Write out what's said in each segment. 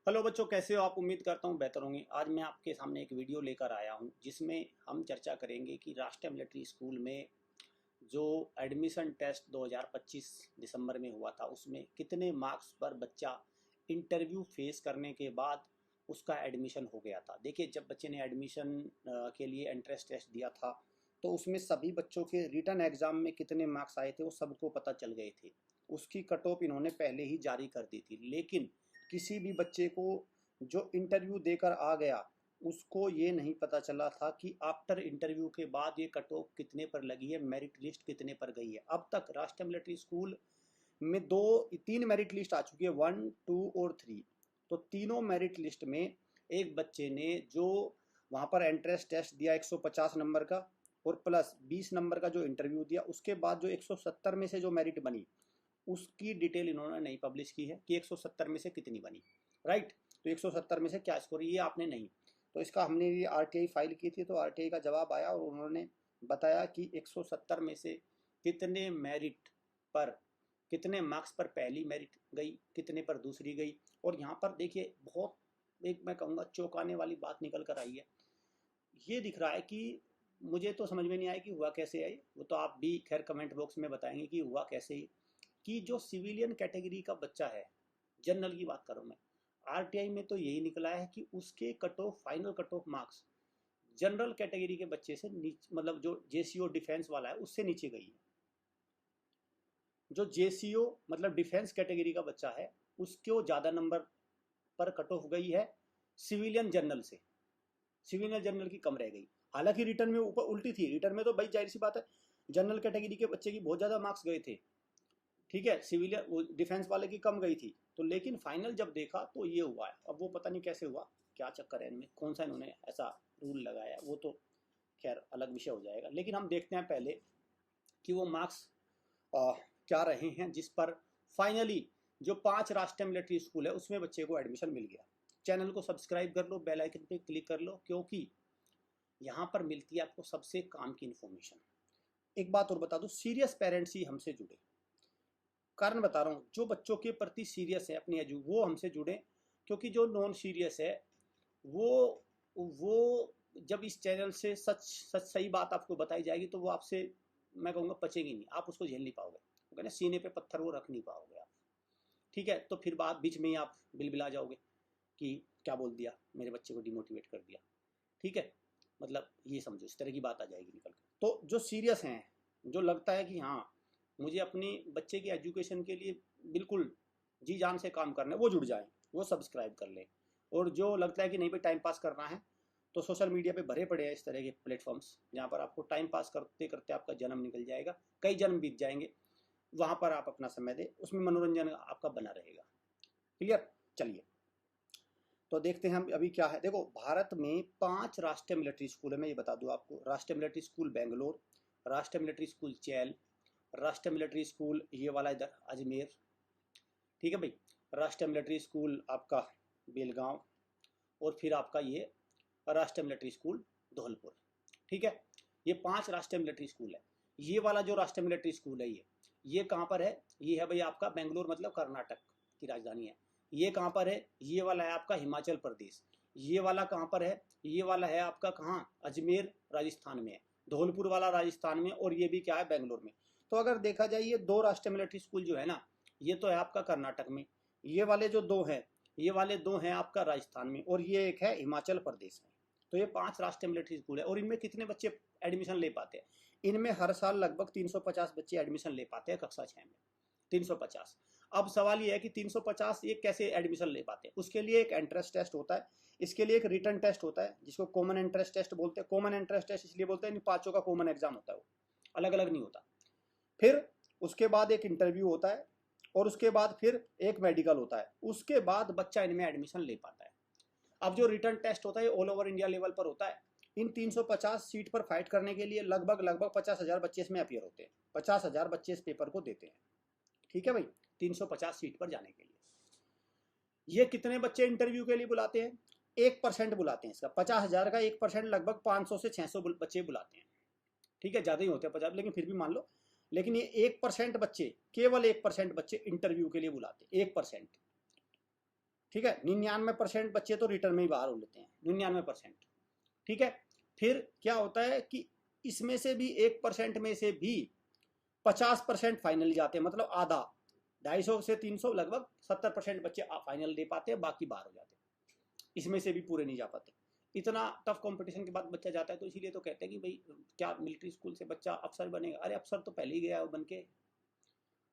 Hello बच्चों, कैसे हो आप? उम्मीद करता हूँ बेहतर होंगे। आज मैं आपके सामने एक वीडियो लेकर आया हूँ जिसमें हम चर्चा करेंगे कि राष्ट्रीय मिलिट्री स्कूल में जो एडमिशन टेस्ट 2025 दिसंबर में हुआ था उसमें कितने मार्क्स पर बच्चा इंटरव्यू फेस करने के बाद उसका एडमिशन हो गया था। देखिए, जब बच्चे ने एडमिशन के लिए एंट्रेंस टेस्ट दिया था तो उसमें सभी बच्चों के रिटन एग्ज़ाम में कितने मार्क्स आए थे वो सबको पता चल गए थे। उसकी कट ऑफ इन्होंने पहले ही जारी कर दी थी, लेकिन किसी भी बच्चे को जो इंटरव्यू देकर आ गया उसको ये नहीं पता चला था कि आफ्टर इंटरव्यू के बाद ये कट ऑफ कितने पर लगी है, मेरिट लिस्ट कितने पर गई है। अब तक राष्ट्रीय मिलिट्री स्कूल में तीन मेरिट लिस्ट आ चुकी है, 1, 2 और 3। तो तीनों मेरिट लिस्ट में एक बच्चे ने जो वहाँ पर एंट्रेंस टेस्ट दिया 150 नंबर का और प्लस 20 नंबर का जो इंटरव्यू दिया, उसके बाद जो 170 में से जो मेरिट बनी उसकी डिटेल इन्होंने नहीं पब्लिश की है कि 170 में से कितनी बनी। राइट, तो 170 में से क्या स्कोर ये आपने नहीं। तो इसका हमने ये आरटीआई फाइल की थी तो आरटीआई का जवाब आया और उन्होंने बताया कि 170 में से कितने मेरिट पर, कितने मार्क्स पर पहली मेरिट गई, कितने पर दूसरी गई। और यहाँ पर देखिए, बहुत एक मैं कहूँगा चौंकाने वाली बात निकल कर आई है। ये दिख रहा है कि मुझे तो समझ में नहीं आया कि हुआ कैसे है, वो तो आप भी खैर कमेंट बॉक्स में बताएंगे कि हुआ कैसे ही। कि जो सिविलियन कैटेगरी का बच्चा है, जनरल की बात करूँ मैं, आरटीआई में तो यही निकला है कि उसके cut off, final cut off marks general category के बच्चे से नीचे, मतलब जो जेसीओ डिफेंस वाला है उससे नीचे गई है। जो जेसीओ मतलब डिफेंस कैटेगरी का बच्चा है उसको ज़्यादा नंबर पर कट ऑफ गई है सिविलियन जनरल से। सिविलियन जनरल की कम रह गई। हालांकि रिटर्न में ऊपर उल्टी थी। रिटर्न में तो भाई जाहिर सी बात है, जनरल कैटेगरी के बच्चे की बहुत ज़्यादा मार्क्स गए थे, ठीक है, सिविलियन डिफेंस वाले की कम गई थी। तो लेकिन फाइनल जब देखा तो ये हुआ है। अब वो पता नहीं कैसे हुआ, क्या चक्कर है इनमें, कौन सा इन्होंने ऐसा रूल लगाया, वो तो खैर अलग विषय हो जाएगा। लेकिन हम देखते हैं पहले कि वो मार्क्स क्या रहे हैं जिस पर फाइनली जो 5 राष्ट्रीय मिलिट्री स्कूल है उसमें बच्चे को एडमिशन मिल गया। चैनल को सब्सक्राइब कर लो, बेल आइकन पे क्लिक कर लो, क्योंकि यहाँ पर मिलती है आपको सबसे काम की इन्फॉर्मेशन। एक बात और बता दूं, सीरियस पेरेंट्स ही हमसे जुड़े। कारण बता रहा हूँ, जो बच्चों के प्रति सीरियस है अपनी एजू, वो हमसे जुड़े। क्योंकि जो नॉन सीरियस है वो जब इस चैनल से सच सच सही बात आपको बताई जाएगी तो वो आपसे, मैं कहूँगा, पचेगी नहीं, आप उसको झेल नहीं पाओगे। वो कहना सीने पे पत्थर वो रख नहीं पाओगे आप। ठीक है, तो फिर बात बीच में ही आप बिलबिला जाओगे कि क्या बोल दिया, मेरे बच्चे को डिमोटिवेट कर दिया। ठीक है, मतलब ये समझो, इस तरह की बात आ जाएगी निकल कर। तो जो सीरियस हैं, जो लगता है कि हाँ मुझे अपने बच्चे की एजुकेशन के लिए बिल्कुल जी जान से काम करना है, वो जुड़ जाएं, वो सब्सक्राइब कर लें। और जो लगता है कि नहीं भाई टाइम पास करना है, तो सोशल मीडिया पे भरे पड़े हैं इस तरह के प्लेटफॉर्म्स जहाँ पर आपको टाइम पास करते करते आपका जन्म निकल जाएगा, कई जन्म बीत जाएंगे। वहाँ पर आप अपना समय दें, उसमें मनोरंजन आपका बना रहेगा। क्लियर? चलिए तो देखते हैं हम अभी क्या है। देखो, भारत में 5 राष्ट्रीय मिलिट्री स्कूल है, मैं ये बता दूं आपको। राष्ट्रीय मिलिट्री स्कूल बेंगलोर, राष्ट्रीय मिलिट्री स्कूल चैल, राष्ट्रीय मिलिट्री स्कूल ये वाला इधर अजमेर, ठीक है भाई, राष्ट्रीय मिलिट्री स्कूल आपका बेलगांव, और फिर आपका ये राष्ट्रीय मिलिट्री स्कूल धौलपुर। ठीक है, ये 5 राष्ट्रीय मिलिट्री स्कूल है। ये वाला जो राष्ट्रीय मिलिट्री स्कूल है ये कहाँ पर है? ये है भाई आपका बेंगलोर, मतलब कर्नाटक की राजधानी है। ये कहाँ पर है? ये वाला है आपका हिमाचल प्रदेश। ये वाला कहाँ पर है? ये वाला है आपका कहाँ? अजमेर राजस्थान में है। धौलपुर वाला राजस्थान में, और ये भी क्या है? बेंगलोर में। तो अगर देखा जाए ये 2 राष्ट्रीय मिलिट्री स्कूल जो है ना, ये तो है आपका कर्नाटक में। ये वाले जो 2 हैं, ये वाले 2 हैं आपका राजस्थान में, और ये एक है हिमाचल प्रदेश में। तो ये 5 राष्ट्रीय मिलिट्री स्कूल है। और इनमें कितने बच्चे एडमिशन ले पाते हैं? इनमें हर साल लगभग 350 बच्चे एडमिशन ले पाते हैं कक्षा 6 में। 350। अब सवाल ये है कि 350 ये कैसे एडमिशन ले पाते हैं? उसके लिए एक एंट्रेंस टेस्ट होता है, इसके लिए एक रिटन टेस्ट होता है जिसको कॉमन एंट्रेंस टेस्ट बोलते हैं। कॉमन एंट्रेंस टेस्ट इसलिए बोलते हैं इन पांचों का कॉमन एग्जाम होता है, वो अलग अलग नहीं होता। फिर उसके बाद एक इंटरव्यू होता है, और उसके बाद फिर एक मेडिकल होता है। उसके बाद बच्चा इनमें एडमिशन ले पाता है। अब जो रिटर्न टेस्ट होता है ऑल ओवर इंडिया लेवल पर होता है। इन 350 सीट पर फाइट करने के लिए लगभग 50,000 बच्चे इसमें अपियर होते हैं। 50,000 बच्चे इस पेपर को देते हैं। ठीक है भाई, 350 सीट पर जाने के लिए। ये कितने बच्चे इंटरव्यू के लिए बुलाते हैं? 1% बुलाते हैं इसका। 50,000 का 1% लगभग 500 से 600 बच्चे बुलाते हैं। ठीक है, ज़्यादा ही होते हैं 50, लेकिन फिर भी मान लो। लेकिन ये 1% बच्चे, केवल 1% बच्चे इंटरव्यू के लिए बुलाते हैं। 1%। ठीक है, 99% बच्चे तो रिटर्न में ही बाहर हो लेते हैं, 99%। ठीक है, फिर क्या होता है कि इसमें से भी 1% में से भी 50% फाइनल जाते हैं, मतलब आधा, 250 से 300 लगभग 70% बच्चे फाइनल दे पाते हैं, बाकी बाहर हो जाते हैं, इसमें से भी पूरे नहीं जा पाते। इतना टफ कंपटीशन के बाद बच्चा जाता है, तो इसीलिए तो कहते हैं कि भाई क्या मिलिट्री स्कूल से बच्चा अफसर बनेगा? अरे अफसर तो पहले ही गया है बन के।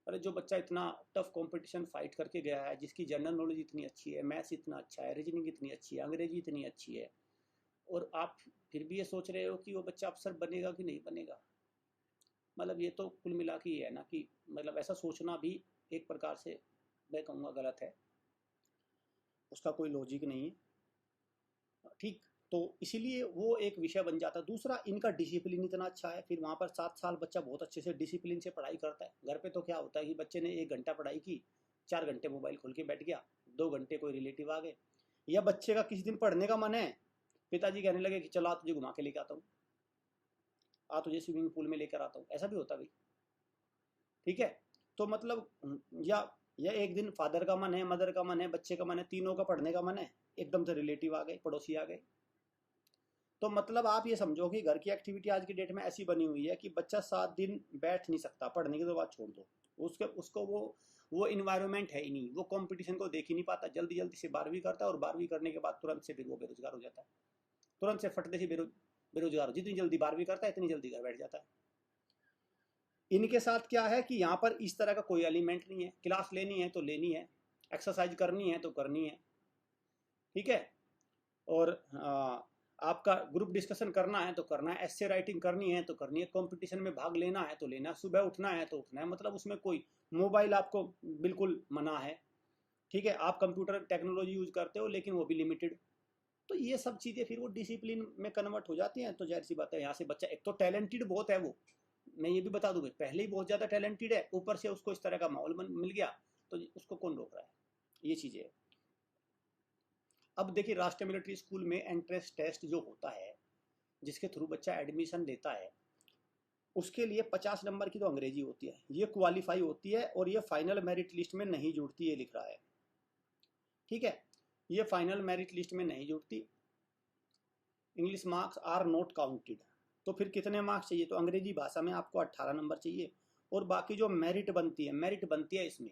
अरे जो बच्चा इतना टफ कंपटीशन फाइट करके गया है, जिसकी जनरल नॉलेज इतनी अच्छी है, मैथ्स इतना अच्छा है, रीजनिंग इतनी अच्छी है, अंग्रेजी इतनी अच्छी है, और आप फिर भी ये सोच रहे हो कि वो बच्चा अफसर बनेगा कि नहीं बनेगा, मतलब ये तो कुल मिला के ये है ना कि मतलब ऐसा सोचना भी एक प्रकार से मैं कहूँगा गलत है, उसका कोई लॉजिक नहीं है। ठीक, तो इसीलिए वो एक विषय बन जाता है। दूसरा, इनका डिसिप्लिन इतना अच्छा है, फिर वहाँ पर 7 साल बच्चा बहुत अच्छे से डिसिप्लिन से पढ़ाई करता है। घर पे तो क्या होता है कि बच्चे ने 1 घंटा पढ़ाई की, 4 घंटे मोबाइल खोल के बैठ गया, 2 घंटे कोई रिलेटिव आ गए, या बच्चे का किसी दिन पढ़ने का मन है, पिताजी कहने लगे कि चलो आ तुझे घुमा के लेके आता हूँ, आ तुझे स्विमिंग पूल में लेकर आता हूँ, ऐसा भी होता भाई। ठीक है, तो मतलब या एक दिन फादर का मन है, मदर का मन है, बच्चे का मन है, तीनों का पढ़ने का मन है, एकदम से रिलेटिव आ गए, पड़ोसी आ गए, तो मतलब आप ये समझो कि घर की एक्टिविटी आज की डेट में ऐसी बनी हुई है कि बच्चा 7 दिन बैठ नहीं सकता, पढ़ने की तो बात छोड़ दो, उसको वो इन्वायरमेंट है ही नहीं, वो कंपटीशन को देख ही नहीं पाता, जल्दी जल्दी से 12वीं करता है, और 12वीं करने के बाद तुरंत से फिर वो बेरोजगार हो जाता है, तुरंत से फटते से बेरोजगार, जितनी जल्दी 12वीं करता है इतनी जल्दी घर बैठ जाता है। इनके साथ क्या है कि यहाँ पर इस तरह का कोई एलिमेंट नहीं है, क्लास लेनी है तो लेनी है, एक्सरसाइज करनी है तो करनी है, ठीक है, और आपका ग्रुप डिस्कशन करना है तो करना है, एस्से राइटिंग करनी है तो करनी है, कंपटीशन में भाग लेना है तो लेना है, सुबह उठना है तो उठना है, मतलब उसमें कोई मोबाइल आपको बिल्कुल मना है, ठीक है, आप कंप्यूटर टेक्नोलॉजी यूज करते हो लेकिन वो भी लिमिटेड। तो ये सब चीज़ें फिर वो डिसिप्लिन में कन्वर्ट हो जाती हैं, तो जाहिर सी बात है यहाँ से बच्चा एक तो टैलेंटेड बहुत है, वो मैं ये भी बता दूंगा, पहले ही बहुत ज़्यादा टैलेंटेड है, ऊपर से उसको इस तरह का माहौल मिल गया, तो उसको कौन रोक रहा है, ये चीज़ें। अब देखिए, राष्ट्रीय मिलिट्री स्कूल में एंट्रेंस टेस्ट जो होता है, जिसके थ्रू बच्चा एडमिशन लेता है, उसके लिए 50 नंबर की तो अंग्रेजी होती है, ये क्वालिफाई होती है, और ये फाइनल मेरिट लिस्ट में नहीं जुड़ती, ये लिख रहा है, ठीक है, ये फाइनल मेरिट लिस्ट में नहीं जुड़ती, English marks are not counted. तो फिर कितने मार्क्स चाहिए? तो अंग्रेजी भाषा में आपको 18 नंबर चाहिए, और बाकी जो मेरिट बनती है इसमें,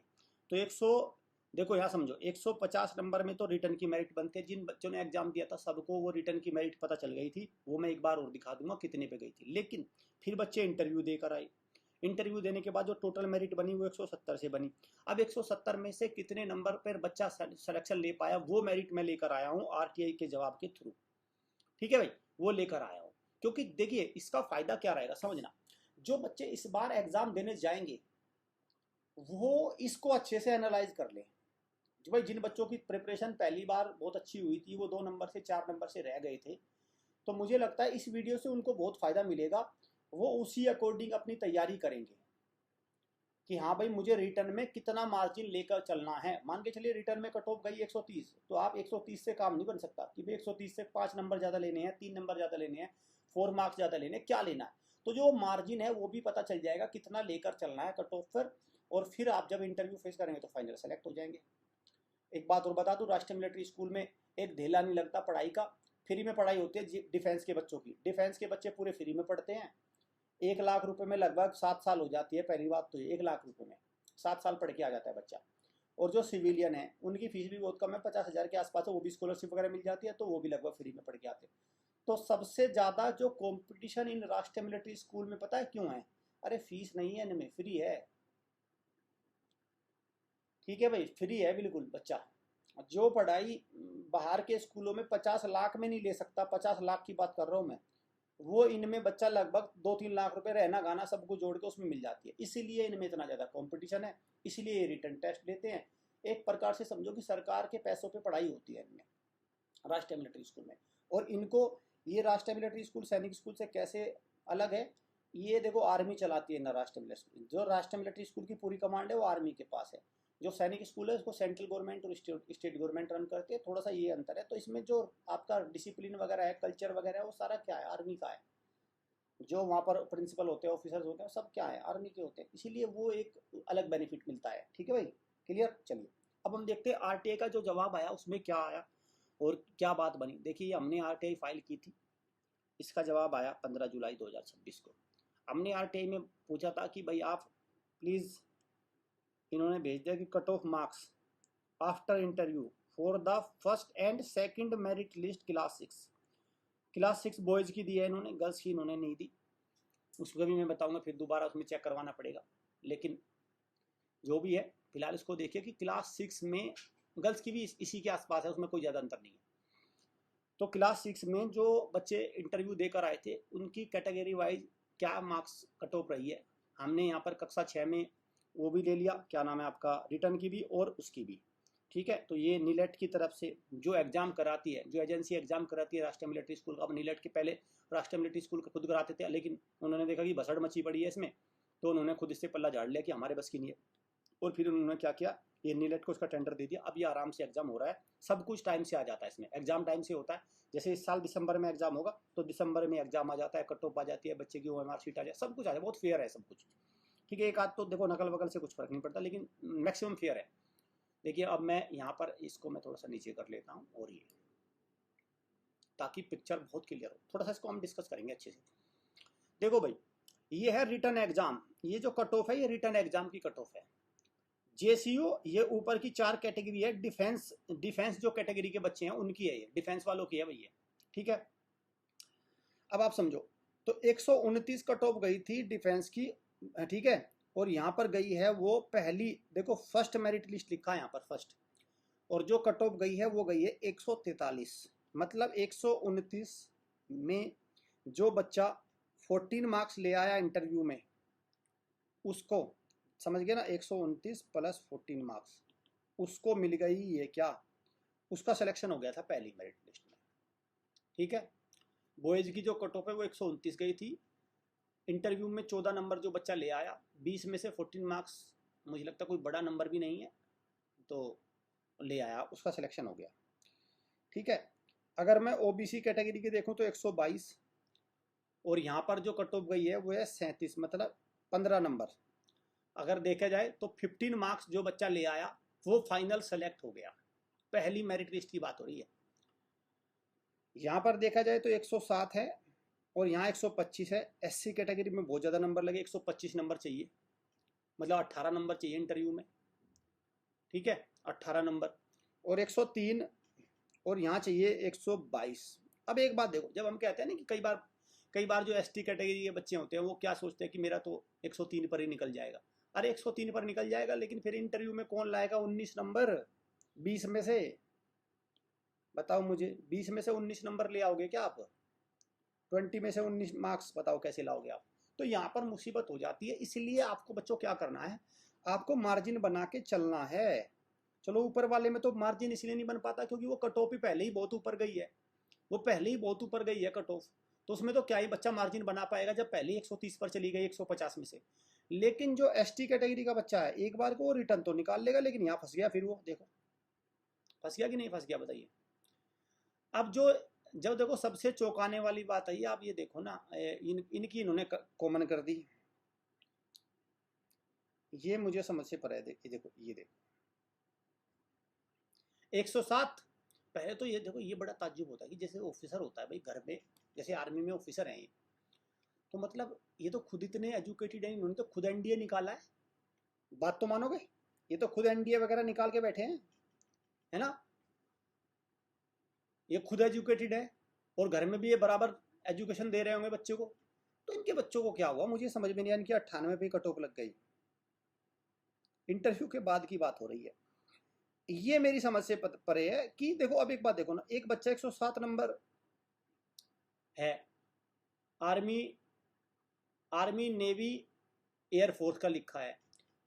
तो 100, देखो यहाँ समझो, 150 नंबर में तो रिटर्न की मेरिट बनती है, जिन बच्चों ने एग्जाम दिया था सबको वो रिटर्न की मेरिट पता चल गई थी, वो मैं एक बार और दिखा दूंगा कितने पे गई थी, लेकिन फिर बच्चे इंटरव्यू देकर आए, इंटरव्यू देने के बाद जो टोटल मेरिट बनी वो 170 से बनी। अब 170 में से कितने नंबर पर बच्चा सिलेक्शन ले पाया, वो मेरिट मैं लेकर आया हूँ आरटीआई के जवाब के थ्रू, ठीक है भाई, वो लेकर आया हूँ। क्योंकि देखिए इसका फायदा क्या रहेगा समझना, जो बच्चे इस बार एग्जाम देने जाएंगे वो इसको अच्छे से एनालाइज कर लें, भाई जिन बच्चों की प्रिपरेशन पहली बार बहुत अच्छी हुई थी, वो 2 नंबर से 4 नंबर से रह गए थे, तो मुझे लगता है इस वीडियो से उनको बहुत फायदा मिलेगा, वो उसी अकॉर्डिंग अपनी तैयारी करेंगे कि हाँ भाई मुझे रिटर्न में कितना मार्जिन लेकर चलना है। मान के चलिए रिटर्न में कट ऑफ गई 130, तो आप 130 से काम नहीं बन सकता कि भाई 130 से 5 नंबर ज़्यादा लेने हैं, 3 नंबर ज़्यादा लेने हैं, 4 मार्क्स ज़्यादा लेने हैं, क्या लेना है, तो जो मार्जिन है वो भी पता चल जाएगा कितना लेकर चलना है कट ऑफ पर, और फिर आप जब इंटरव्यू फेस करेंगे तो फाइनल सेलेक्ट हो जाएंगे। एक बात और बता दूं, राष्ट्रीय मिलिट्री स्कूल में एक ढेला नहीं लगता पढ़ाई का, फ्री में पढ़ाई होती है डिफेंस के बच्चों की, डिफेंस के बच्चे पूरे फ्री में पढ़ते हैं, 1 लाख रुपए में लगभग 7 साल हो जाती है, पहली बात तो 1 लाख रुपए में 7 साल पढ़ के आ जाता है बच्चा। और जो सिविलियन है उनकी फीस भी बहुत कम है, 50,000 के आसपास है, वो भी स्कॉलरशिप वगैरह मिल जाती है, तो वो भी लगभग फ्री में पढ़ के आते हैं। तो सबसे ज़्यादा जो कंपटीशन इन राष्ट्रीय मिलिट्री स्कूल में पता है क्यों है? अरे फीस नहीं है इनमें, फ्री है, ठीक है भाई, फ्री है बिल्कुल बच्चा। जो पढ़ाई बाहर के स्कूलों में 50 लाख में नहीं ले सकता, 50 लाख की बात कर रहा हूँ मैं, वो इनमें बच्चा लगभग 2-3 लाख रुपए रहना गाना सब कुछ जोड़ के उसमें मिल जाती है, इसीलिए इनमें इतना ज़्यादा कंपटीशन है, इसीलिए ये रिटर्न टेस्ट लेते हैं। एक प्रकार से समझो कि सरकार के पैसों पे पढ़ाई होती है इनमें, राष्ट्रीय मिलिट्री स्कूल में। और इनको ये राष्ट्रीय मिलिट्री स्कूल सैनिक स्कूल से कैसे अलग है, ये देखो आर्मी चलाती है ना राष्ट्रीय मिलिट्री स्कूल, जो राष्ट्रीय मिलिट्री स्कूल की पूरी कमांड है वो आर्मी के पास है, जो सैनिक स्कूल है उसको सेंट्रल गवर्नमेंट और स्टेट गवर्नमेंट रन करती है, थोड़ा सा ये अंतर है। तो इसमें जो आपका डिसिप्लिन वगैरह है, कल्चर वगैरह है, वो सारा क्या है, आर्मी का है, जो वहाँ पर प्रिंसिपल होते हैं, ऑफिसर्स होते हैं, सब क्या है, आर्मी के होते हैं, इसीलिए वो एक अलग बेनिफिट मिलता है, ठीक है भाई, क्लियर। चलिए अब हम देखते हैं आरटीआई का जो जवाब आया उसमें क्या आया और क्या बात बनी। देखिए हमने आरटीआई फाइल की थी, इसका जवाब आया 15 जुलाई 2026 को। हमने आरटीआई में पूछा था कि भाई आप प्लीज़, इन्होंने भेज दिया कि cut off marks after interview for the first and second merit list class 6 boys की दी है इन्होंने, गर्ल्स की इन्होंने नहीं दी। उसको भी मैं बताऊंगा, फिर दोबारा उसमें चेक करवाना पड़ेगा। लेकिन जो भी है फिलहाल इसको देखिए कि क्लास 6 में गर्ल्स की भी इसी के आसपास है, उसमें कोई ज़्यादा अंतर नहीं है। तो क्लास 6 में जो बच्चे इंटरव्यू देकर आए थे उनकी कैटेगरी वाइज क्या मार्क्स कट ऑफ रही है, हमने यहाँ पर कक्षा 6 में वो भी ले लिया, क्या नाम है आपका, रिटर्न की भी और उसकी भी। ठीक है, तो ये नीलेट की तरफ से जो एग्जाम कराती है, जो एजेंसी एग्जाम कराती है राष्ट्रीय मिलिट्री स्कूल का। अब नीलेट के पहले राष्ट्रीय मिलिट्री स्कूल का खुद कराते थे, लेकिन उन्होंने देखा कि भसड़ मची पड़ी है इसमें, तो उन्होंने खुद इससे पल्ला झाड़ लिया कि हमारे बस की नहीं है। और फिर उन्होंने क्या किया, ये नीलेट को उसका टेंडर दे दिया। अब ये आराम से एग्जाम हो रहा है, सब कुछ टाइम से आ जाता है इसमें, एग्जाम टाइम से होता है। जैसे इस साल दिसंबर में एग्जाम होगा तो दिसंबर में एग्जाम आ जाता है, कट ऑफ आ जाती है, बच्चे की ओएमआर शीट आ जाए, सब कुछ आ जाए, बहुत फेयर है सब कुछ। ठीक है, एक आध तो देखो नकल वकल से कुछ फर्क नहीं पड़ता, लेकिन मैक्सिमम फेयर है। देखिए अब मैं यहाँ पर इसको मैं थोड़ा सा नीचे कर लेता हूँ, और ये ताकि पिक्चर बहुत क्लियर हो, थोड़ा सा इसको हम डिस्कस करेंगे अच्छे से। देखो भाई, ये है रिटर्न एग्जाम, ये जो कट ऑफ है ये रिटर्न एग्जाम की कट ऑफ है। जेसीओ ये ऊपर की 4 कैटेगरी है, डिफेंस जो कैटेगरी के बच्चे हैं उनकी है, ये डिफेंस वालों की है भैया। ठीक है, अब आप समझो, तो 129 कट ऑफ गई थी डिफेंस की, ठीक है, और यहाँ पर गई है वो पहली, देखो फर्स्ट मेरिट लिस्ट लिखा है यहाँ पर फर्स्ट, और जो कट ऑफ गई है वो गई है 143। मतलब 129 में जो बच्चा 14 मार्क्स ले आया इंटरव्यू में, उसको समझ गए ना, 129 प्लस 14 मार्क्स, उसको मिल गई ये क्या, उसका सिलेक्शन हो गया था पहली मेरिट लिस्ट में। ठीक है, बॉयज की जो कट ऑफ है वो 129 गई थी, इंटरव्यू में 14 नंबर जो बच्चा ले आया, 20 में से 14 मार्क्स मुझे लगता कोई बड़ा नंबर भी नहीं है, तो ले आया, उसका सिलेक्शन हो गया। ठीक है, अगर मैं ओबीसी कैटेगरी की देखूं तो 122, और यहाँ पर जो कट ऑफ गई है वो है 37, मतलब 15 नंबर। अगर देखा जाए तो 15 मार्क्स जो बच्चा ले आया वो फाइनल सेलेक्ट हो गया, पहली मेरिट लिस्ट की बात हो रही है। यहाँ पर देखा जाए तो 107 है और यहाँ 125 है। एससी कैटेगरी में बहुत ज़्यादा नंबर लगे, 125 नंबर चाहिए, मतलब 18 नंबर चाहिए इंटरव्यू में। ठीक है, 18 नंबर, और 103, और यहाँ चाहिए 122। अब एक बात देखो, जब हम कहते हैं ना कि कई बार जो एसटी कैटेगरी के बच्चे होते हैं वो क्या सोचते हैं कि मेरा तो 103 पर ही निकल जाएगा। अरे 103 पर निकल जाएगा, लेकिन फिर इंटरव्यू में कौन लाएगा 19 नंबर 20 में से, बताओ मुझे, 20 में से 19 नंबर ले आओगे क्या आप? 20 में से 19 मार्क्स बताओ कैसे लाओगे आप? तो यहाँ पर मुसीबत हो जाती है। इसलिए आपको बच्चों क्या करना है, आपको मार्जिन बना के चलना है। चलो ऊपर वाले में तो मार्जिन इसलिए नहीं बन पाता क्योंकि वो कट ऑफ ही पहले ही बहुत ऊपर गई है, वो पहले ही बहुत ऊपर गई है कट ऑफ, तो उसमें तो क्या ही बच्चा मार्जिन बना पाएगा जब पहले ही 130 पर चली गई 150 में से। लेकिन जो एसटी कैटेगरी का बच्चा है एक बार को वो रिटर्न तो निकाल लेगा, लेकिन यहाँ फंस गया, फिर वो देखो फंस गया कि नहीं फंस गया बताइए। अब जो जब देखो सबसे चौंकाने वाली बात है, आप ये देखो ना, इनकी इन्होंने कॉमन कर दी, ये मुझे समझ से परे है। देखो ये देखो 107। पहले तो ये देखो, ये बड़ा ताज्जुब होता है कि जैसे ऑफिसर होता है भाई घर में, जैसे आर्मी में ऑफिसर हैं ये, तो मतलब ये तो खुद इतने एजुकेटेड हैं, इन्होंने तो खुद एनडीए निकाला है, बात तो मानोगे, ये तो खुद एनडीए वगैरह निकाल के बैठे हैं, है ना, ये खुद एजुकेटेड है और घर में भी ये बराबर एजुकेशन दे रहे होंगे बच्चे को। तो इनके बच्चों को क्या हुआ मुझे समझ में नहीं आया, इनकी 98 पे कट ऑफ लग गई, इंटरव्यू के बाद की बात हो रही है। ये मेरी समझ से परे है कि देखो, अब एक बात देखो ना, एक बच्चा 107 नंबर है, आर्मी नेवी एयरफोर्स का लिखा है,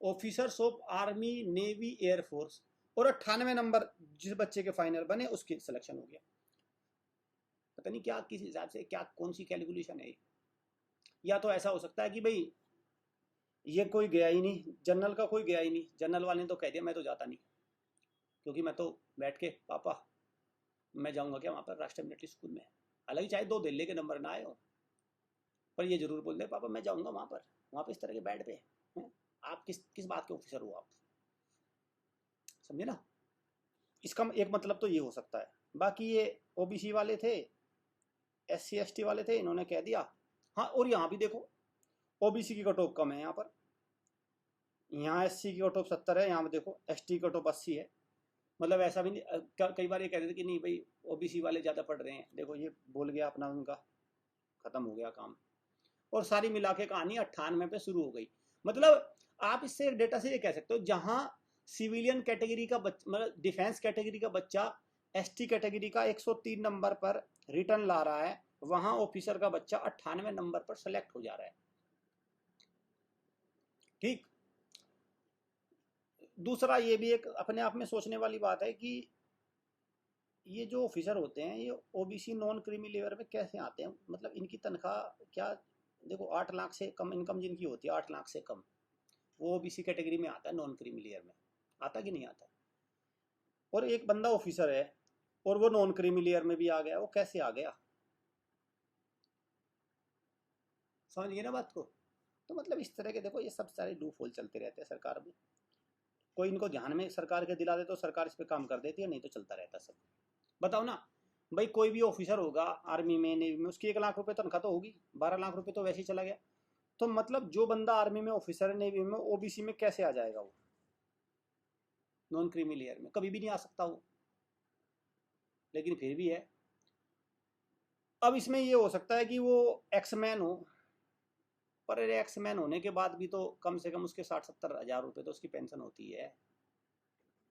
officers of army navy air force, और 98 नंबर जिस बच्चे के फाइनल बने उसकी सिलेक्शन हो गया। पता नहीं क्या किस हिसाब से क्या कौन सी कैलकुलेशन है। या तो ऐसा हो सकता है कि भाई ये कोई गया ही नहीं, जनरल का कोई गया ही नहीं, जनरल वाले ने तो कह दिया मैं तो जाता नहीं, क्योंकि मैं तो बैठ के पापा मैं जाऊंगा क्या वहाँ पर राष्ट्रीय मिलिट्री स्कूल में, हालांकि चाहे 2 दिल्ली के नंबर ना आए हो, पर ये जरूर बोल दे पापा मैं जाऊंगा वहाँ पर इस तरह के बेड पे। आप किस किस बात के ऑफिसर हो आप? समझे ना। इसका एक मतलब तो ये हो सकता है। बाकी ये ओबीसी वाले थे, SC ST वाले थे, इन्होंने कह दिया। हाँ, और यहाँ भी देखो ओबीसी की कट ऑफ कम है यहाँ पर, यहाँ SC की कट ऑफ 70 है, यहाँ पे देखो ST की कट ऑफ 80 है। मतलब ऐसा भी नहीं, कई बार ये कह रहे थे कि नहीं भाई ओबीसी वाले ज़्यादा पढ़ रहे हैं, देखो ये बोल गया अपना, उनका खत्म हो गया काम। और सारी मिला के कहानी 98 पे शुरू हो गई। मतलब आप इससे डेटा से ये कह सकते हो, जहां सिविलियन कैटेगरी का मतलब डिफेंस कैटेगरी का बच्चा ST कैटेगरी का 103 नंबर पर रिटर्न ला रहा है, वहां ऑफिसर का बच्चा 98 नंबर पर सेलेक्ट हो जा रहा है। ठीक। दूसरा ये भी एक अपने आप में सोचने वाली बात है कि ये जो ऑफिसर होते हैं ये ओबीसी नॉन क्रीमी लेयर में कैसे आते हैं, मतलब इनकी तनख्वाह क्या, देखो 8 लाख से कम इनकम जिनकी होती है, 8 लाख से कम, वो ओबीसी कैटेगरी में आता है, नॉन क्रीमी लेयर में आता कि नहीं आता। और एक बंदा ऑफिसर है और वो नॉन क्रीमी लेयर में भी आ गया, वो कैसे आ गया, समझ गए ना बात को। तो मतलब इस तरह के देखो ये सब सारे लूप होल चलते रहते हैं सरकार में, कोई इनको ध्यान में सरकार के दिला दे तो सरकार इस पर काम कर देती है, नहीं तो चलता रहता सब। बताओ ना भाई, कोई भी ऑफिसर होगा आर्मी में नेवी में, उसकी 1 लाख रुपए तनख्वाह तो होगी, 12 लाख रुपए तो वैसे ही चला गया। तो मतलब जो बंदा आर्मी में ऑफिसर है नेवी में, ओबीसी में कैसे आ जाएगा वो, नॉन क्रीमी लेयर में कभी भी नहीं आ सकता वो, लेकिन फिर भी है। अब इसमें ये हो सकता है कि वो एक्समैन हो, पर एक्समैन होने के बाद भी तो कम से कम उसके 60-70 हज़ार रुपये तो उसकी पेंशन होती है,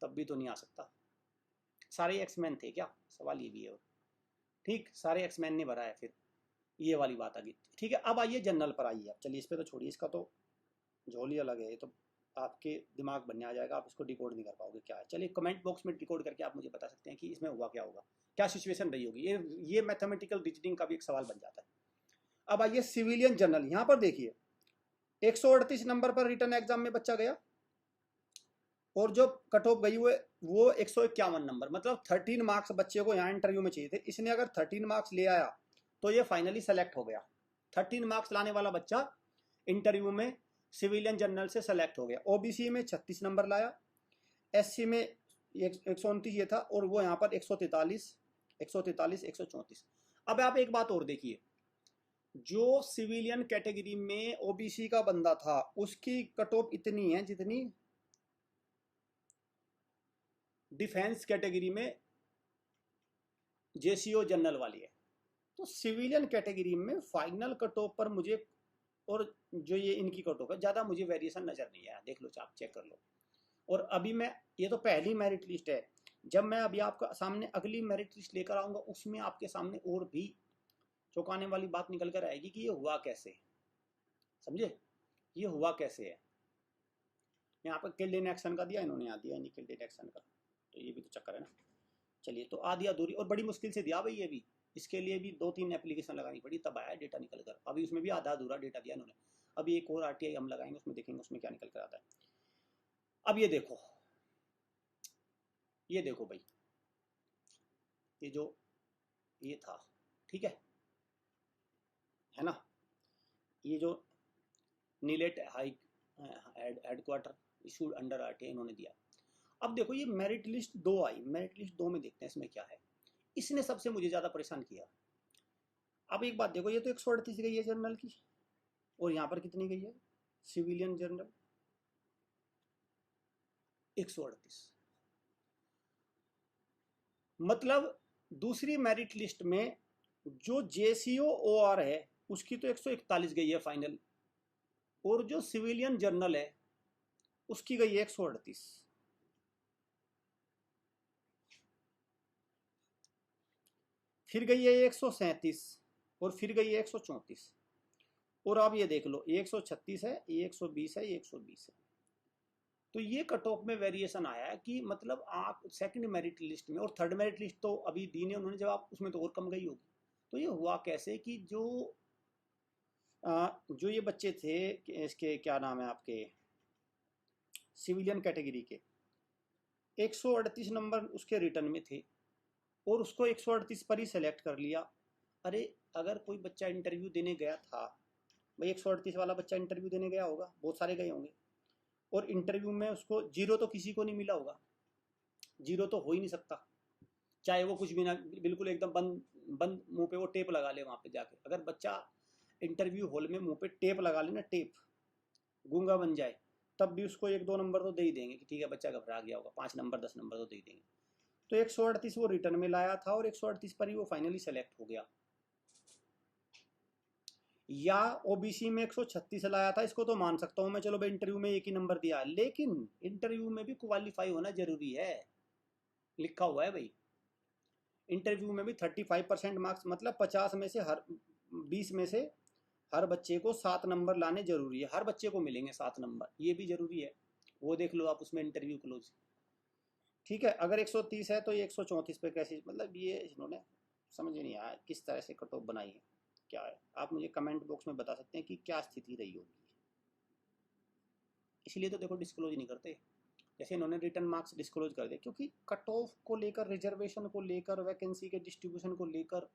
तब भी तो नहीं आ सकता। सारे एक्समैन थे क्या, सवाल ये भी है। ठीक, सारे एक्समैन ने भरा है, फिर ये वाली बात आ गई। ठीक है, अब आइए जनरल पर आइए। अब चलिए इस पर तो छोड़िए, इसका तो झोली अलग है, ये तो आपके दिमाग बनने आ जाएगा, आप इसको डिकोड नहीं कर पाओगे क्या है। चलिए कमेंट बॉक्स में डिकोड करके आप मुझे बता सकते हैं कि इसमें हुआ क्या होगा, क्या सिचुएशन रही होगी। ये मैथमेटिकल रीजनिंग का भी एक सवाल बन जाता है। अब आइए सिविलियन जनरल, यहाँ पर देखिए 138 नंबर पर रिटर्न एग्जाम में बच्चा गया, और जो कट ऑफ गई हुए वो 151 नंबर, मतलब 13 मार्क्स बच्चे को यहाँ इंटरव्यू में चाहिए थे। इसने अगर 13 मार्क्स ले आया तो ये फाइनली सेलेक्ट हो गया। 13 मार्क्स लाने वाला बच्चा इंटरव्यू में सिविलियन जनरल से सेलेक्ट हो गया। ओबीसी में 36 नंबर लाया, SC में 129 ये था, और वो यहाँ पर 143 134। अब आप एक बात और देखिए, जो सिविलियन कैटेगरी में ओबीसी का बंदा था उसकी कट ऑफ इतनी है जितनी डिफेंस कैटेगरी में JCO जनरल वाली है। तो सिविलियन कैटेगरी में फाइनल कट ऑफ पर मुझे, और जो ये इनकी कट ऑफ है, ज़्यादा मुझे वेरिएशन नज़र नहीं आया। देख लो, आप चेक कर लो। और अभी मैं, ये तो पहली मेरिट लिस्ट है, जब मैं अभी आपका सामने अगली मेरिट लिस्ट लेकर आऊँगा उसमें आपके सामने और भी चौंकाने वाली बात निकल कर आएगी कि ये हुआ कैसे, समझे, ये हुआ कैसे है। यहाँ पर किल्ड इन एक्शन का दिया इन्होंने, यहाँ दिया नहीं किल्ड इन एक्शन का, तो ये भी तो चक्कर है ना। चलिए, तो आधी अधूरी और बड़ी मुश्किल से दिया भाई ये भी, इसके लिए भी 2-3 एप्लीकेशन लगानी पड़ी तब आया डेटा निकल कर। अभी उसमें भी आधा अधूरा डेटा दिया इन्होंने, अभी एक और RTI हम लगाएंगे, उसमें देखेंगे उसमें क्या निकल कर आता है। अब ये देखो, ये देखो भाई, ये जो ये था, ठीक है ना, ये जो नीलेट high headquarter issued under RTI इन्होंने दिया। अब देखो ये मेरिट लिस्ट 2 आई, मेरिट लिस्ट 2 में देखते हैं इसमें क्या है। इसने सबसे मुझे ज़्यादा परेशान किया। अब एक बात देखो, ये तो 138 गई है जनरल की, और यहाँ पर कितनी गई है सिविलियन जनरल, 138। मतलब दूसरी मेरिट लिस्ट में जो JCO OR है उसकी तो 141 गई है फाइनल, और जो सिविलियन जनरल है उसकी गई है 138। फिर गई है 137, और फिर गई है 134, और अब ये देख लो, ये 136 है, ये 120 है, ये 120 है। तो ये कट ऑफ में वेरिएशन आया है कि मतलब आप सेकंड मेरिट लिस्ट में, और थर्ड मेरिट लिस्ट तो अभी दी नहीं उन्होंने, जब आप उसमें तो और कम गई होगी। तो ये हुआ कैसे कि जो ये बच्चे थे, इसके क्या नाम है आपके सिविलियन कैटेगरी के, 138 नंबर उसके रिटर्न में थे, और उसको 138 पर ही सेलेक्ट कर लिया। अरे अगर कोई बच्चा इंटरव्यू देने गया था भाई, 138 वाला बच्चा इंटरव्यू देने गया होगा, बहुत सारे गए होंगे, और इंटरव्यू में उसको 0 तो किसी को नहीं मिला होगा, जीरो तो हो ही नहीं सकता, चाहे वो कुछ भी ना, बिल्कुल एकदम बंद बंद मुंह पे वो टेप लगा ले वहाँ पे जाके। अगर बच्चा इंटरव्यू हॉल में मुंह पे टेप लगा ले ना, टेप, गूंगा बन जाए, तब भी उसको 1-2 नंबर तो दे ही देंगे कि ठीक है बच्चा घबरा गया होगा, 5 नंबर 10 नंबर तो दे ही देंगे। तो 138 वो रिटर्न में लाया था और 138 पर ही वो फाइनली सेलेक्ट हो गया। या ओबीसी में 136 लाया था, इसको तो मान सकता हूँ मैं, चलो भाई इंटरव्यू में एक ही नंबर दिया, लेकिन इंटरव्यू में भी क्वालिफाई होना जरूरी है, लिखा हुआ है भाई। इंटरव्यू में भी 35% मार्क्स, मतलब 50 में से हर 20 में से हर बच्चे को 7 नंबर लाने जरूरी है, हर बच्चे को मिलेंगे 7 नंबर, ये भी जरूरी है, वो देख लो आप उसमें इंटरव्यू क्लोज। ठीक है, अगर 130 है तो ये 134 पे कैसे, मतलब ये इन्होंने समझ नहीं आया किस तरह से कट ऑफ बनाई है, क्या है। आप मुझे कमेंट बॉक्स में बता सकते हैं कि क्या स्थिति रही होगी। इसलिए तो देखो डिस्क्लोज नहीं करते, जैसे इन्होंने रिटर्न मार्क्स डिस्क्लोज कर दिए, क्योंकि कट ऑफ को लेकर, रिजर्वेशन को लेकर, वैकेंसी के डिस्ट्रीब्यूशन को लेकर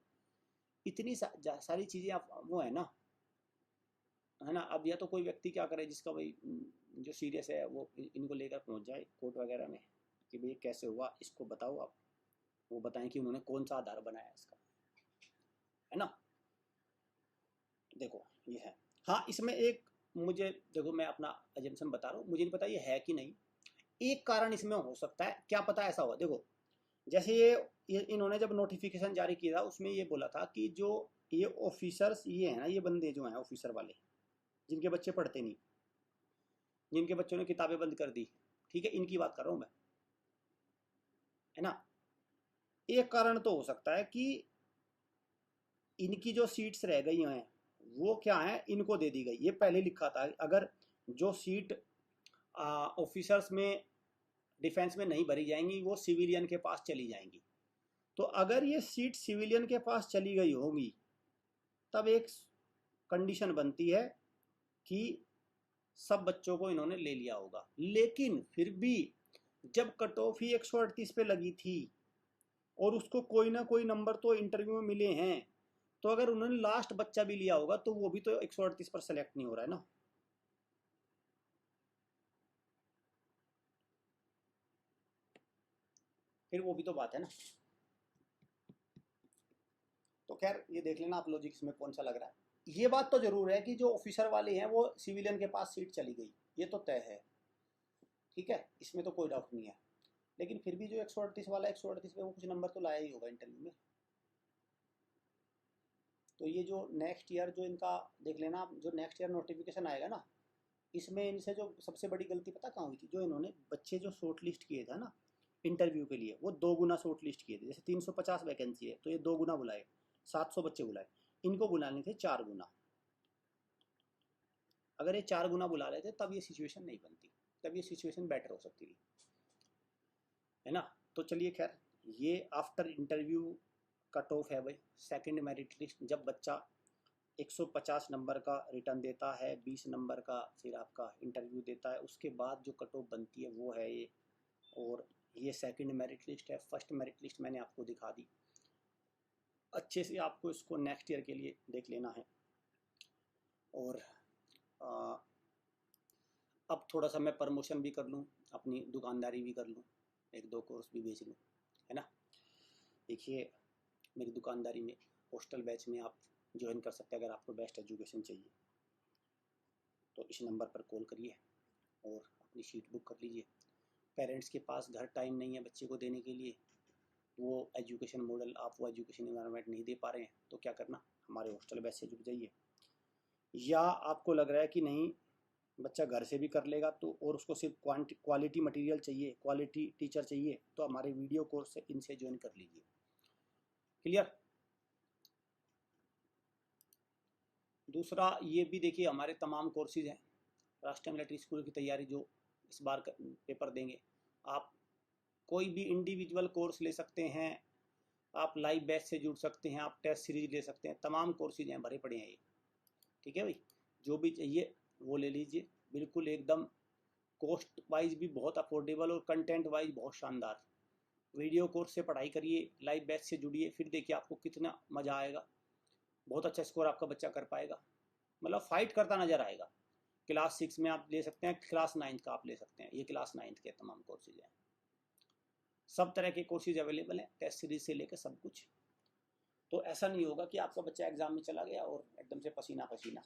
इतनी सारी चीज़ें आप वो है ना, है ना। अब या तो कोई व्यक्ति क्या करे जिसका भाई जो सीरियस है वो इनको लेकर पहुंच जाए कोर्ट वगैरह में कि भाई कैसे हुआ, इसको बताओ आप, वो बताएं कि उन्होंने कौन सा आधार बनाया इसका, है ना। देखो ये है, हाँ इसमें एक, मुझे देखो मैं अपना एजम्पशन बता रहा हूँ, मुझे नहीं पता ये है कि नहीं। एक कारण इसमें हो सकता है, क्या पता ऐसा हुआ, देखो जैसे ये इन्होंने जब नोटिफिकेशन जारी किया था उसमें ये बोला था कि जो ये ऑफिसर्स ये है ना, ये बंदे जो हैं ऑफिसर वाले, जिनके बच्चे पढ़ते नहीं, जिनके बच्चों ने किताबें बंद कर दी, ठीक है, इनकी बात कर रहा हूँ मैं, है ना। एक कारण तो हो सकता है कि इनकी जो सीट्स रह गई हैं वो क्या है, इनको दे दी गई, ये पहले लिखा था अगर जो सीट ऑफिसर्स में डिफेंस में नहीं भरी जाएंगी वो सिविलियन के पास चली जाएंगी। तो अगर ये सीट सिविलियन के पास चली गई होगी तब एक कंडीशन बनती है कि सब बच्चों को इन्होंने ले लिया होगा। लेकिन फिर भी जब कट ऑफ ही 138 पे लगी थी और उसको कोई ना कोई नंबर तो इंटरव्यू में मिले हैं, तो अगर उन्होंने लास्ट बच्चा भी लिया होगा तो वो भी तो 138 पर सेलेक्ट नहीं हो रहा है ना। फिर वो भी तो बात है ना। तो खैर ये देख लेना आप लॉजिक्स में कौन सा लग रहा है। ये बात तो जरूर है कि जो ऑफिसर वाले हैं वो सिविलियन के पास सीट चली गई, ये तो तय है, ठीक है, इसमें तो कोई डाउट नहीं है। लेकिन फिर भी जो 138 वाला 138 पे वो कुछ नंबर तो लाया ही होगा इंटरव्यू में। तो ये जो नेक्स्ट ईयर जो इनका देख लेना आप, जो नेक्स्ट ईयर नोटिफिकेशन आएगा ना, इसमें इनसे जो सबसे बड़ी गलती पता कहाँ हुई थी, जो इन्होंने बच्चे जो शॉर्ट लिस्ट किए थे ना इंटरव्यू के लिए, वो 2 गुना शॉर्ट लिस्ट किए थे। जैसे 350 वैकेंसी है तो ये 2 गुना बुलाए, 700 बच्चे बुलाए, इनको बुलाने थे 4 गुना। अगर ये 4 गुना बुला लेते तब ये सिचुएशन नहीं बनती, तब ये सिचुएशन बेटर हो सकती थी, है ना। तो चलिए खैर, ये आफ्टर इंटरव्यू कट ऑफ है भाई, सेकंड मेरिट लिस्ट, जब बच्चा 150 नंबर का रिटर्न देता है, 20 नंबर का फिर आपका इंटरव्यू देता है, उसके बाद जो कट ऑफ बनती है वो है ये। और ये सेकंड मेरिट लिस्ट है, फर्स्ट मेरिट लिस्ट मैंने आपको दिखा दी, अच्छे से आपको इसको नेक्स्ट ईयर के लिए देख लेना है। और आ, अब थोड़ा सा मैं प्रमोशन भी कर लूँ, अपनी दुकानदारी भी कर लूँ, 1-2 कोर्स भी बेच लूँ, है ना। देखिए मेरी दुकानदारी में हॉस्टल बैच में आप ज्वाइन कर सकते हैं अगर आपको बेस्ट एजुकेशन चाहिए, तो इस नंबर पर कॉल करिए और अपनी सीट बुक कर लीजिए। पेरेंट्स के पास घर टाइम नहीं है बच्चे को देने के लिए, वो एजुकेशन मॉडल, आप वो एजुकेशन इन्वायरमेंट नहीं दे पा रहे हैं, तो क्या करना, हमारे हॉस्टल बैच से जुड़ जाइए। या आपको लग रहा है कि नहीं बच्चा घर से भी कर लेगा तो, और उसको सिर्फ क्वालिटी मटेरियल चाहिए, क्वालिटी टीचर चाहिए, तो हमारे वीडियो कोर्स से इनसे ज्वाइन कर लीजिए। क्लियर। दूसरा ये भी देखिए, हमारे तमाम कोर्सेज हैं, राष्ट्रीय मिलिट्री स्कूल की तैयारी जो इस बार पेपर देंगे, आप कोई भी इंडिविजुअल कोर्स ले सकते हैं, आप लाइव बैच से जुड़ सकते हैं, आप टेस्ट सीरीज ले सकते हैं, तमाम कोर्सेज हैं, भरे पड़े हैं ये, ठीक है भाई। जो भी चाहिए वो ले लीजिए, बिल्कुल एकदम कॉस्ट वाइज भी बहुत अफोर्डेबल और कंटेंट वाइज बहुत शानदार। वीडियो कोर्स से पढ़ाई करिए, लाइव बैच से जुड़िए, फिर देखिए आपको कितना मज़ा आएगा, बहुत अच्छा स्कोर आपका बच्चा कर पाएगा, मतलब फाइट करता नजर आएगा। क्लास 6 में आप ले सकते हैं, क्लास 9 का आप ले सकते हैं, ये क्लास 9 के तमाम कोर्सेज हैं, सब तरह के कोर्सेज अवेलेबल हैं, टेस्ट सीरीज से लेकर सब कुछ। तो ऐसा नहीं होगा कि आपका बच्चा एग्जाम में चला गया और एकदम से पसीना पसीना,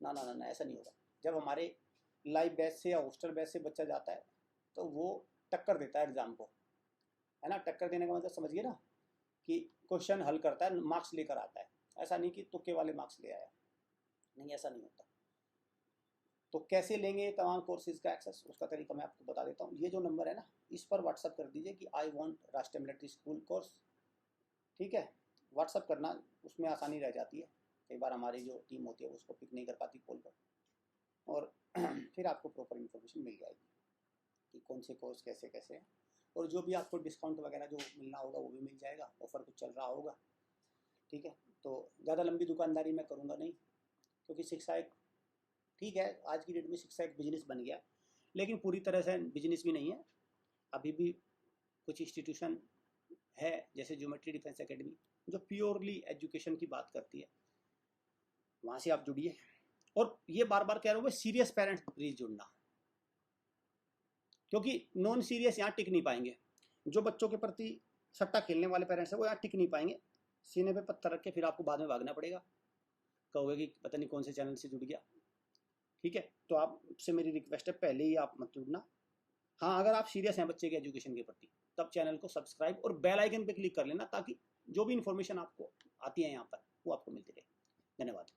ना ना ना ना, ऐसा नहीं होगा। जब हमारे लाइव बैच से या हॉस्टल बैच से बच्चा जाता है तो वो टक्कर देता है एग्जाम को, है ना। टक्कर देने का मतलब समझिए ना कि क्वेश्चन हल करता है, मार्क्स लेकर आता है। ऐसा नहीं कि तुक्के वाले मार्क्स ले आया, नहीं, ऐसा नहीं होता। तो कैसे लेंगे तमाम कोर्सेज का एक्सेस, उसका तरीका मैं आपको बता देता हूँ। ये जो नंबर है ना, इस पर व्हाट्सअप कर दीजिए कि आई वांट राष्ट्रीय मिलिट्री स्कूल कोर्स, ठीक है। व्हाट्सअप करना, उसमें आसानी रह जाती है, कई बार हमारी जो टीम होती है उसको पिक नहीं कर पाती कॉल पर, और फिर आपको प्रॉपर इन्फॉर्मेशन मिल जाएगी कि कौन से कोर्स कैसे कैसे हैं, और जो भी आपको डिस्काउंट वगैरह जो मिलना होगा वो भी मिल जाएगा, ऑफर कुछ चल रहा होगा, ठीक है। तो ज़्यादा लंबी दुकानदारी मैं करूँगा नहीं, क्योंकि शिक्षा एक, ठीक है, आज की डेट में शिक्षा एक बिजनेस बन गया, लेकिन पूरी तरह से बिजनेस भी नहीं है। अभी भी कुछ इंस्टीट्यूशन है जैसे ज्योमेट्री डिफेंस एकेडमी जो प्योरली एजुकेशन की बात करती है, वहाँ से आप जुड़िए। और ये बार बार कह रहा हूँ, सीरियस पेरेंट्स प्लीज जुड़ना, क्योंकि नॉन सीरियस यहाँ टिक नहीं पाएंगे। जो बच्चों के प्रति सट्टा खेलने वाले पेरेंट्स हैं वो यहाँ टिक नहीं पाएंगे, सीने पे पत्थर रख के फिर आपको बाद में भागना पड़ेगा, कहोगे कि पता नहीं कौन से चैनल से जुड़ गया, ठीक है। तो आपसे मेरी रिक्वेस्ट है, पहले ही आप मत जुड़ना। हाँ, अगर आप सीरियस हैं बच्चे के एजुकेशन के प्रति, तब चैनल को सब्सक्राइब और बेल आइकन पे क्लिक कर लेना, ताकि जो भी इन्फॉर्मेशन आपको आती है यहाँ पर वो आपको मिलती रहे। धन्यवाद।